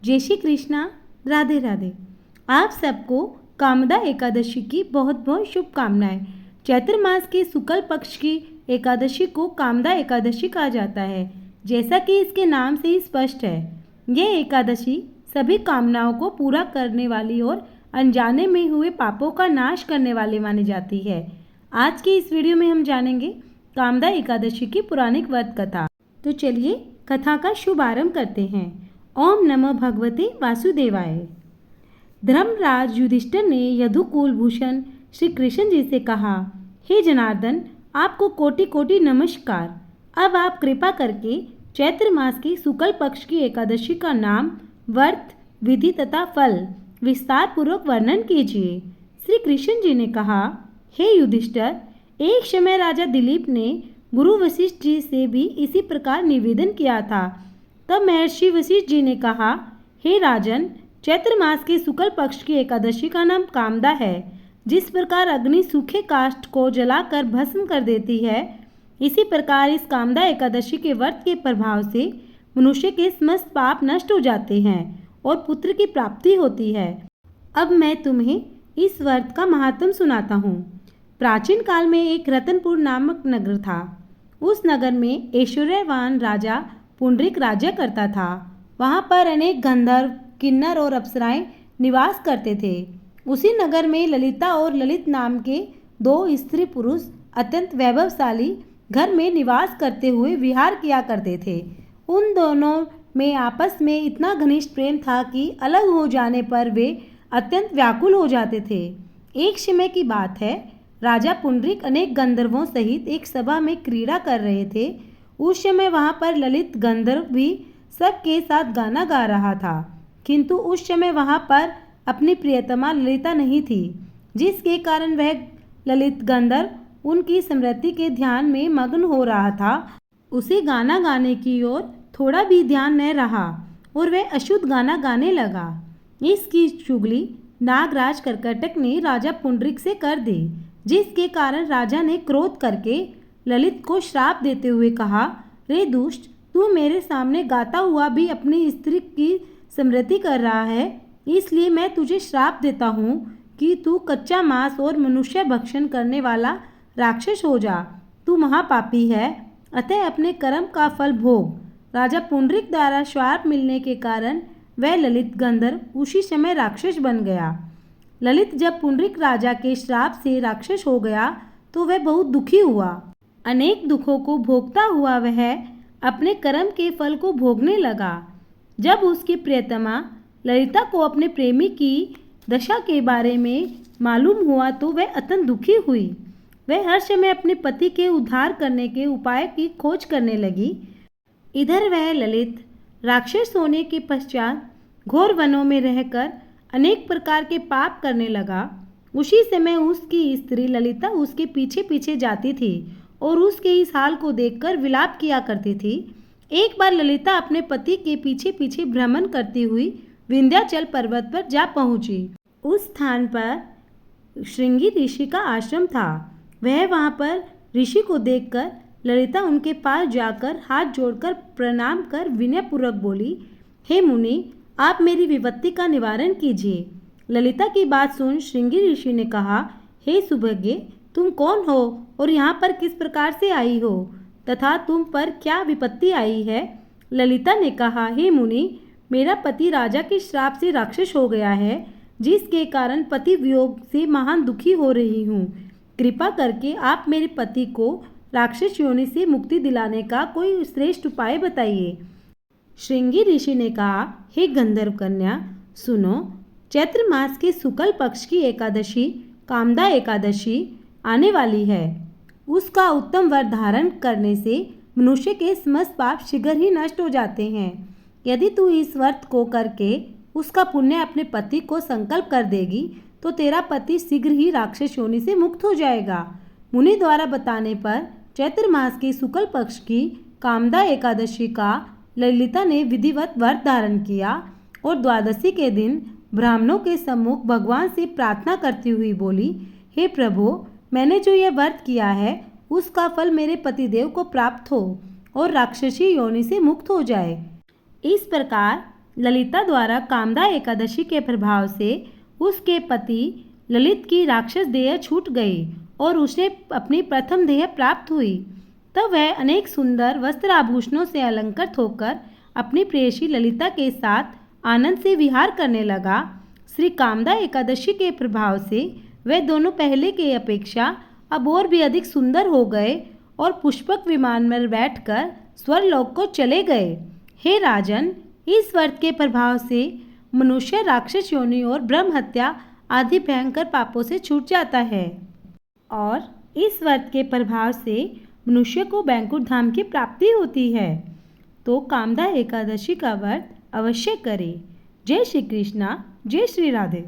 जय श्री कृष्णा, राधे राधे। आप सबको कामदा एकादशी की बहुत बहुत शुभकामनाएं। चैत्र मास के शुक्ल पक्ष की एकादशी को कामदा एकादशी कहा जाता है। जैसा कि इसके नाम से ही स्पष्ट है, यह एकादशी सभी कामनाओं को पूरा करने वाली और अनजाने में हुए पापों का नाश करने वाली मानी जाती है। आज की इस वीडियो में हम जानेंगे कामदा एकादशी की पौराणिक व्रत कथा। तो चलिए कथा का शुभारंभ करते हैं। ओम नमः भगवते वासुदेवाय। धर्मराज युधिष्ठिर ने यदुकुल भूषण श्री कृष्ण जी से कहा, हे जनार्दन, आपको कोटि कोटि नमस्कार। अब आप कृपा करके चैत्र मास की शुक्ल पक्ष की एकादशी का नाम, व्रत, विधि तथा फल विस्तार पूर्वक वर्णन कीजिए। श्री कृष्ण जी ने कहा, हे युधिष्ठिर, एक समय राजा दिलीप ने गुरु वशिष्ठ जी से भी इसी प्रकार निवेदन किया था। तब महर्षि वशिष्ठ जी ने कहा, हे राजन, चैत्र मास के शुक्ल पक्ष की एकादशी का नाम कामदा है। जिस प्रकार अग्नि सूखे काष्ठ को जलाकर भस्म कर देती है, इसी प्रकार इस कामदा एकादशी के व्रत के प्रभाव से मनुष्य के समस्त पाप नष्ट हो जाते हैं और पुत्र की प्राप्ति होती है। अब मैं तुम्हें इस व्रत का महात्म सुनाता हूँ। प्राचीन काल में एक रतनपुर नामक नगर था। उस नगर में ऐश्वर्यवान राजा पुंडरीक राज्य करता था। वहाँ पर अनेक गंधर्व, किन्नर और अप्सराएं निवास करते थे। उसी नगर में ललिता और ललित नाम के दो स्त्री पुरुष अत्यंत वैभवशाली घर में निवास करते हुए विहार किया करते थे। उन दोनों में आपस में इतना घनिष्ठ प्रेम था कि अलग हो जाने पर वे अत्यंत व्याकुल हो जाते थे। एक समय की बात है, राजा पुंडरीक अनेक गंधर्वों सहित एक सभा में क्रीड़ा कर रहे थे। उस समय वहाँ पर ललित गंधर्व भी सबके साथ गाना गा रहा था, किंतु उस समय वहाँ पर अपनी प्रियतमा ललिता नहीं थी, जिसके कारण वह ललित गंधर्व उनकी स्मृति के ध्यान में मग्न हो रहा था। उसे गाना गाने की ओर थोड़ा भी ध्यान न रहा और वह अशुद्ध गाना गाने लगा। इसकी चुगली नागराज कर्कटक ने राजा पुंडरीक से कर दी, जिसके कारण राजा ने क्रोध करके ललित को श्राप देते हुए कहा, रे दुष्ट, तू मेरे सामने गाता हुआ भी अपनी स्त्री की स्मृति कर रहा है, इसलिए मैं तुझे श्राप देता हूँ कि तू कच्चा मांस और मनुष्य भक्षण करने वाला राक्षस हो जा। तू महापापी है, अतः अपने कर्म का फल भोग। राजा पुंडरीक द्वारा श्राप मिलने के कारण वह ललित गंधर्व उसी समय राक्षस बन गया। ललित जब पुंडरीक राजा के श्राप से राक्षस हो गया तो वह बहुत दुखी हुआ। अनेक दुखों को भोगता हुआ वह अपने कर्म के फल को भोगने लगा। जब उसकी प्रियतमा ललिता को अपने प्रेमी की दशा के बारे में मालूम हुआ तो वह अत्यंत दुखी हुई। वह हर समय अपने पति के उद्धार करने के उपाय की खोज करने लगी। इधर वह ललित राक्षस होने के पश्चात घोर वनों में रहकर अनेक प्रकार के पाप करने लगा। उसी समय उसकी स्त्री ललिता उसके पीछे पीछे जाती थी और उसके इस हाल को देखकर विलाप किया करती थी। एक बार ललिता अपने पति के पीछे पीछे भ्रमण करती हुई विंध्याचल पर्वत पर जा पहुंची। उस स्थान पर श्रृंगी ऋषि का आश्रम था। वह वहां पर ऋषि को देखकर ललिता उनके पास जाकर हाथ जोड़कर प्रणाम कर विनयपूर्वक बोली, हे मुनि, आप मेरी विपत्ति का निवारण कीजिए। ललिता की बात सुन श्रृंगी ऋषि ने कहा, हे सुभगे, तुम कौन हो और यहाँ पर किस प्रकार से आई हो तथा तुम पर क्या विपत्ति आई है? ललिता ने कहा, हे मुनि, मेरा पति राजा के श्राप से राक्षस हो गया है, जिसके कारण पति वियोग से महान दुखी हो रही हूँ। कृपा करके आप मेरे पति को राक्षस योनि से मुक्ति दिलाने का कोई श्रेष्ठ उपाय बताइए। श्रृंगी ऋषि ने कहा, हे गंधर्व कन्या, सुनो, चैत्र मास के शुक्ल पक्ष की एकादशी कामदा एकादशी आने वाली है। उसका उत्तम व्रत धारण करने से मनुष्य के समस्त पाप शीघ्र ही नष्ट हो जाते हैं। यदि तू इस व्रत को करके उसका पुण्य अपने पति को संकल्प कर देगी तो तेरा पति शीघ्र ही राक्षस योनि से मुक्त हो जाएगा। मुनि द्वारा बताने पर चैत्र मास के शुक्ल पक्ष की कामदा एकादशी का ललिता ने विधिवत व्रत धारण किया और द्वादशी के दिन ब्राह्मणों के सम्मुख भगवान से प्रार्थना करती हुई बोली, हे प्रभु, मैंने जो यह व्रत किया है उसका फल मेरे पतिदेव को प्राप्त हो और राक्षसी योनि से मुक्त हो जाए। इस प्रकार ललिता द्वारा कामदा एकादशी के प्रभाव से उसके पति ललित की राक्षस देह छूट गई और उसे अपनी प्रथम देह प्राप्त हुई। तब वह अनेक सुंदर वस्त्र आभूषणों से अलंकृत होकर अपनी प्रेयसी ललिता के साथ आनंद से विहार करने लगा। श्री कामदा एकादशी के प्रभाव से वे दोनों पहले के अपेक्षा अब और भी अधिक सुंदर हो गए और पुष्पक विमान में बैठकर स्वर्गलोक को चले गए। हे राजन, इस व्रत के प्रभाव से मनुष्य राक्षस योनि और ब्रह्म हत्या आदि भयंकर पापों से छूट जाता है और इस व्रत के प्रभाव से मनुष्य को बैकुंठ धाम की प्राप्ति होती है। तो कामदा एकादशी का व्रत अवश्य करें। जय श्री कृष्णा, जय श्री राधे।